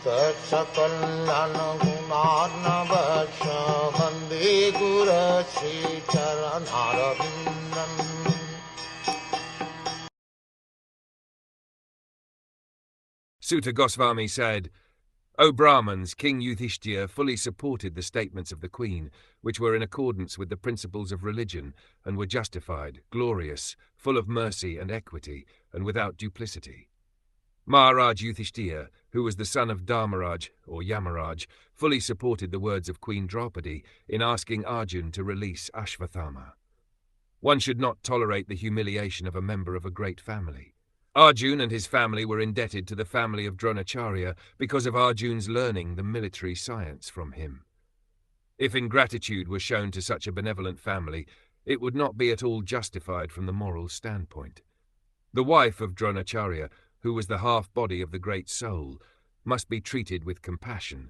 Sakal Gunarnavasha Vande Guru Sri Charanaravindan. Sutta Goswami said, O Brahmins, King Yudhiṣṭhira fully supported the statements of the Queen, which were in accordance with the principles of religion, and were justified, glorious, full of mercy and equity, and without duplicity. Maharaj Yudhiṣṭhira, who was the son of Dharmaraj, or Yamaraj, fully supported the words of Queen Draupadi in asking Arjun to release Ashvathama. One should not tolerate the humiliation of a member of a great family. Arjun and his family were indebted to the family of Dronacharya because of Arjun's learning the military science from him. If ingratitude were shown to such a benevolent family, it would not be at all justified from the moral standpoint. The wife of Dronacharya, who was the half-body of the great soul, must be treated with compassion,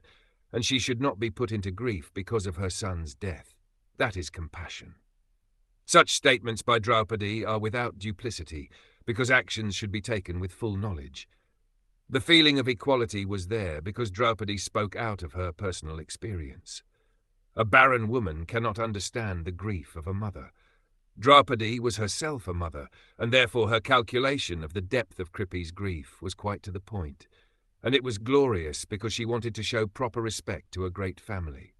and she should not be put into grief because of her son's death. That is compassion. Such statements by Draupadi are without duplicity, because actions should be taken with full knowledge. The feeling of equality was there because Draupadi spoke out of her personal experience. A barren woman cannot understand the grief of a mother. Draupadi was herself a mother, and therefore her calculation of the depth of Kripi's grief was quite to the point, and it was glorious because she wanted to show proper respect to a great family.